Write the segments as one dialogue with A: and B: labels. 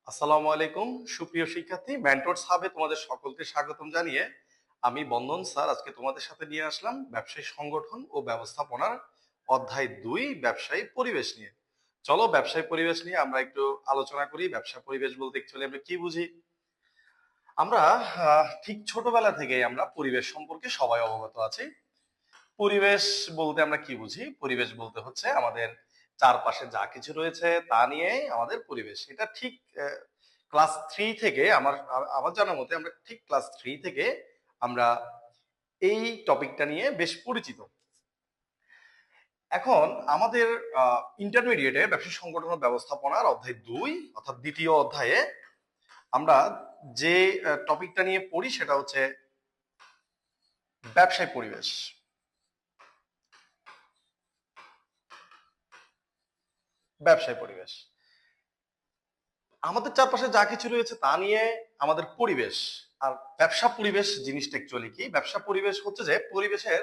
A: আসসালামু আলাইকুম সুপ্রিয় শিক্ষার্থী, মেন্টরস হাবে তোমাদের সকলকে স্বাগতম জানিয়ে আমি বন্দন স্যার আজকে তোমাদের সাথে নিয়ে আসলাম ব্যবসায়ী সংগঠন ও ব্যবস্থাপনার অধ্যায় ২ ব্যবসায়ী পরিবেশ নিয়ে। চলো ব্যবসায়ী পরিবেশ নিয়ে আমরা একটু আলোচনা করি। ব্যবসা পরিবেশ বলতে অ্যাকচুয়ালি আমরা কি বুঝি? আমরা ঠিক ছোটবেলা থেকেই আমরা পরিবেশ সম্পর্কে সবাই অবগত আছি। পরিবেশ বলতে আমরা কি বুঝি? পরিবেশ বলতে হচ্ছে আমাদের চারপাশে যা কিছু রয়েছে তা নিয়েই আমাদের পরিবেশ। এটা ঠিক ক্লাস 3 থেকে আমার জানা মতে আমরা ঠিক ক্লাস 3 থেকে আমরা এই টপিকটা নিয়ে বেশ পরিচিত। এখন আমাদের ইন্টারমিডিয়েটে ব্যবসা সংগঠন ও ব্যবস্থাপনার অধ্যায় ২ অর্থাৎ দ্বিতীয় অধ্যায়ে আমরা যে টপিকটা নিয়ে পড়ি সেটা হচ্ছে ব্যবসায় পরিবেশ। ব্যবসায় পরিবেশ আমাদের চারপাশে যা কিছু রয়েছে তা নিয়ে আমাদের পরিবেশ। আর ব্যবসা পরিবেশ জিনিসটা অ্যাকচুয়ালি কি? ব্যবসা পরিবেশ হচ্ছে যে পরিবেশের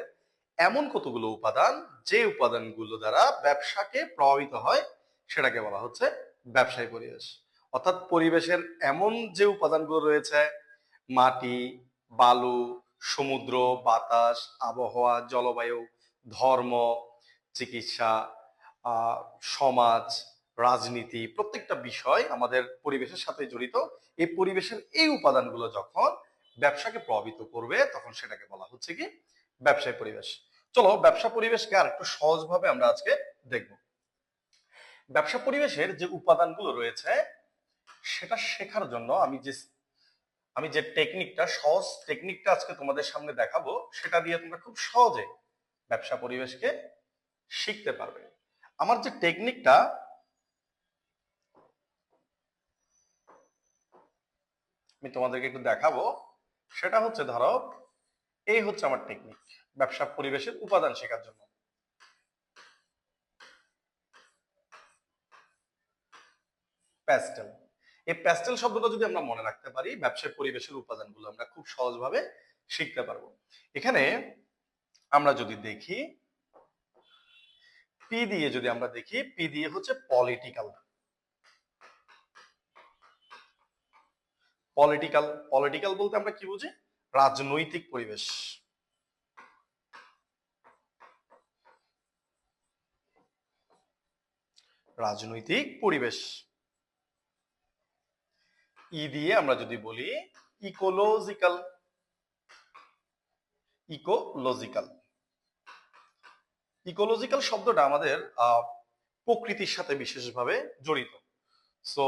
A: এমন কতগুলো উপাদান যে উপাদানগুলো দ্বারা ব্যবসাকে প্রভাবিত হয় সেটাকে বলা হচ্ছে ব্যবসায়ী পরিবেশ। অর্থাৎ পরিবেশের এমন যে উপাদানগুলো রয়েছে মাটি, বালু, সমুদ্র, বাতাস, আবহাওয়া, জলবায়ু, ধর্ম, চিকিৎসা, সমাজ, রাজনীতি প্রত্যেকটা বিষয় আমাদের পরিবেশের সাথে জড়িত। এই পরিবেশের এই উপাদানগুলো যখন ব্যবসাকে প্রভাবিত করবে তখন সেটাকে বলা হচ্ছে কি ব্যবসায় পরিবেশ। চলো ব্যবসা পরিবেশকে আর একটু সহজভাবে আমরা আজকে দেখব। ব্যবসা পরিবেশের যে উপাদানগুলো রয়েছে সেটা শেখার জন্য আমি যে টেকনিকটা সহজ টেকনিকটা আজকে তোমাদের সামনে দেখাবো সেটা দিয়ে তোমরা খুব সহজে ব্যবসা পরিবেশকে শিখতে পারবে। আমার যে টেকনিকটা আমি তোমাদেরকে একটু দেখাবো সেটা হচ্ছে, ধরো এই হচ্ছে আমার টেকনিক ব্যবসা পরিবেশের উপাদান শেখার জন্য। প্যাস্টেল, এই প্যাস্টেল শব্দটা যদি আমরা মনে রাখতে পারি ব্যবসায় পরিবেশের উপাদানগুলো আমরা খুব সহজভাবে শিখতে পারবো। এখানে আমরা যদি দেখি পি দিয়ে, যদি আমরা দেখি পি দিয়ে হচ্ছে পলিটিক্যাল। পলিটিক্যাল পলিটিক্যাল বলতে আমরা কি বুঝি? রাজনৈতিক পরিবেশ। রাজনৈতিক পরিবেশ। ই দিয়ে আমরা যদি বলি ইকোলজিক্যাল। ইকোলজিক্যাল ইকোলজিক্যাল শব্দটা আমাদের প্রকৃতির সাথে বিশেষভাবে জড়িত। সো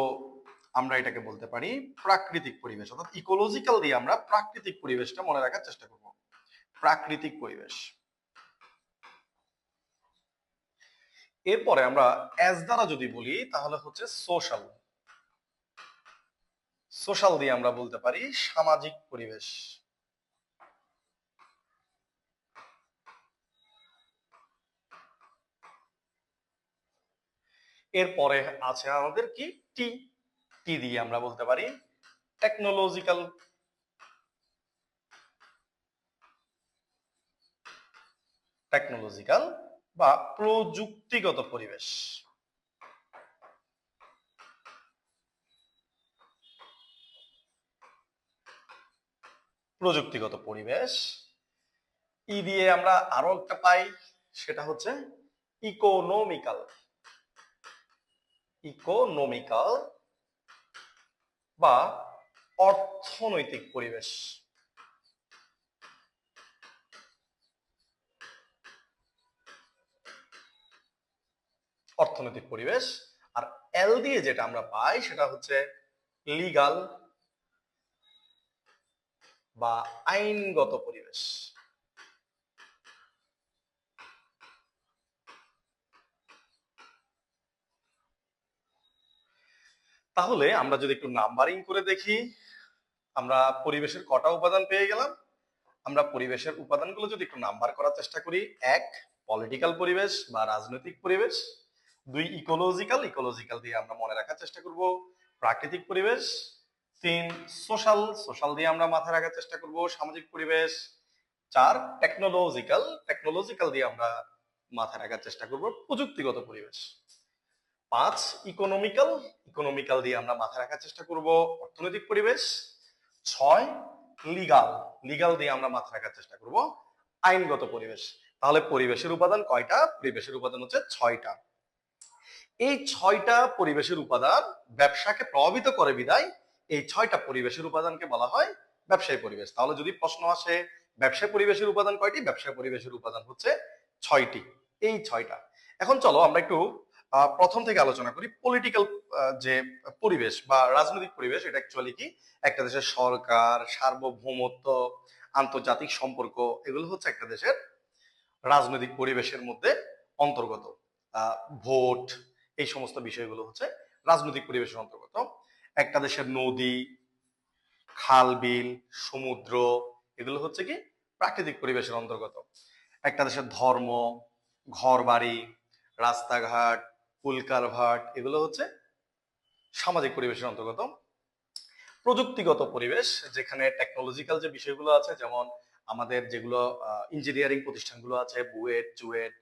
A: আমরা এটাকে বলতে পারি প্রাকৃতিক পরিবেশ। অর্থাৎ ইকোলজিক্যাল দিয়ে আমরা প্রাকৃতিক পরিবেশটা মনে রাখার চেষ্টা করব। প্রাকৃতিক পরিবেশ। এরপরে আমরা এস দ্বারা যদি বলি তাহলে হচ্ছে সোশ্যাল। সোশ্যাল দিয়ে আমরা বলতে পারি সামাজিক পরিবেশ। এরপরে আছে আমাদের কি টি। টি দিয়ে আমরা বলতে পারি টেকনোলজিক্যাল। টেকনোলজিক্যাল বা প্রযুক্তিগত পরিবেশ। প্রযুক্তিগত পরিবেশ। ই দিয়ে আমরা আরো একটা পাই সেটা হচ্ছে ইকোনমিক্যাল। ইকোনমিক্যাল বা অর্থনৈতিক পরিবেশ। অর্থনৈতিক পরিবেশ। আর এল দিয়ে যেটা আমরা পাই সেটা হচ্ছে লিগাল বা আইনগত পরিবেশ। তাহলে আমরা যদি একটু নাম্বারিং করে দেখি আমরা পরিবেশের কটা উপাদান পেয়ে গেলাম। আমরা পরিবেশের উপাদানগুলো যদি একটু নাম্বার করার চেষ্টা করি, ১ পলিটিক্যাল পরিবেশ বা রাজনৈতিক পরিবেশ, ২ ইকোলজিক্যাল। ইকোলজিক্যাল দিয়ে আমরা মনে রাখার চেষ্টা করব প্রাকৃতিক পরিবেশ, ৩ সোশ্যাল। সোশ্যাল দিয়ে আমরা মাথায় রাখার চেষ্টা করব সামাজিক পরিবেশ, ৪ টেকনোলজিক্যাল। টেকনোলজিক্যাল দিয়ে আমরা মাথায় রাখার চেষ্টা করব প্রযুক্তিগত পরিবেশ। 5 ইকোনমিক্যাল, ইকোনমিক্যাল দিয়ে আমরা মাথায় রাখার চেষ্টা করব অর্থনৈতিক পরিবেশ। 6 লিগাল, লিগাল দিয়ে আমরা মাথায় রাখার চেষ্টা করব আইনগত পরিবেশ। তাহলে পরিবেশের উপাদান কয়টা? পরিবেশের উপাদান হচ্ছে 6টা। এই 6টা পরিবেশের উপাদান ব্যবসাকে প্রভাবিত করে বিধায় এই 6টা পরিবেশের উপাদানকে বলা হয় ব্যবসায়ী পরিবেশ। তাহলে যদি প্রশ্ন আসে ব্যবসায় পরিবেশের উপাদান কয়টি? ব্যবসায় পরিবেশের উপাদান হচ্ছে 6টি। এই 6টা। এখন চলো আমরা একটু প্রথম থেকে আলোচনা করি। পলিটিক্যাল যে পরিবেশ বা রাজনৈতিক পরিবেশ, এটা অ্যাকচুয়ালি কি? একটা দেশের সরকার, সার্বভৌমত্ব, আন্তর্জাতিক সম্পর্ক, এগুলো হচ্ছে একটা দেশের রাজনৈতিক পরিবেশের মধ্যে অন্তর্গত। ভোট, এই সমস্ত বিষয়গুলো হচ্ছে রাজনৈতিক পরিবেশের অন্তর্গত। একটা দেশের নদী, খাল, বিল, সমুদ্র, এগুলো হচ্ছে কি প্রাকৃতিক পরিবেশের অন্তর্গত। একটা দেশের ধর্ম, ঘর বাড়ি, রাস্তাঘাট, কুলকারভাট, এগুলো হচ্ছে সামাজিক পরিবেশের অন্তর্গত। প্রযুক্তিগত পরিবেশ, যেখানে টেকনোলজিক্যাল যে বিষয়গুলো আছে, যেমন আমাদের যেগুলো ইঞ্জিনিয়ারিং প্রতিষ্ঠানগুলো আছে, বুয়েট, চুয়েট,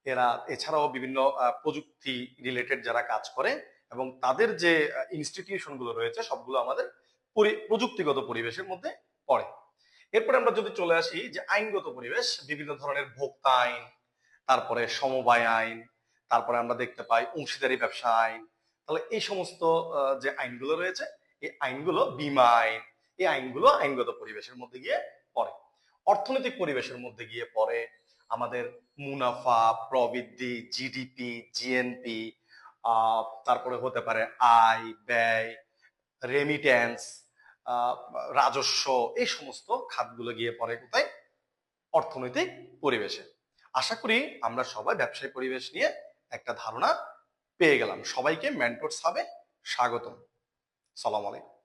A: এরা এছাড়াও বিভিন্ন প্রযুক্তি রিলেটেড যারা কাজ করে এবং তাদের যে ইনস্টিটিউশন গুলো রয়েছে, সবগুলো আমাদের প্রযুক্তিগত পরিবেশের মধ্যে পড়ে। এরপরে আমরা যদি চলে আসি যে আইনগত পরিবেশ, বিভিন্ন ধরনের ভোক্তা আইন, তারপরে সমবায় আইন, তারপরে আমরা দেখতে পাই অংশীদারি ব্যবসা আইন। তাহলে এই সমস্ত যে আইনগুলো রয়েছে, এই আইনগুলো, বীমা আইন, এই আইনগুলো আইনগত পরিবেশের মধ্যে গিয়ে পড়ে। অর্থনৈতিক পরিবেশের মধ্যে গিয়ে পড়ে আমাদের মুনাফা, প্রবৃদ্ধি, জিডিপি, জিএনপি, তারপরে হতে পারে আয়, ব্যয়, রেমিটেন্স, রাজস্ব, এই সমস্ত খাতগুলো গিয়ে পড়ে কোথায়? অর্থনৈতিক পরিবেশে। আশা করি আমরা সবাই ব্যবসায়িক পরিবেশ নিয়ে একটা ধারণা পেয়ে গেলাম। সবাইকে মেন্টরস হাবে স্বাগতম। সালাম আলাইকুম।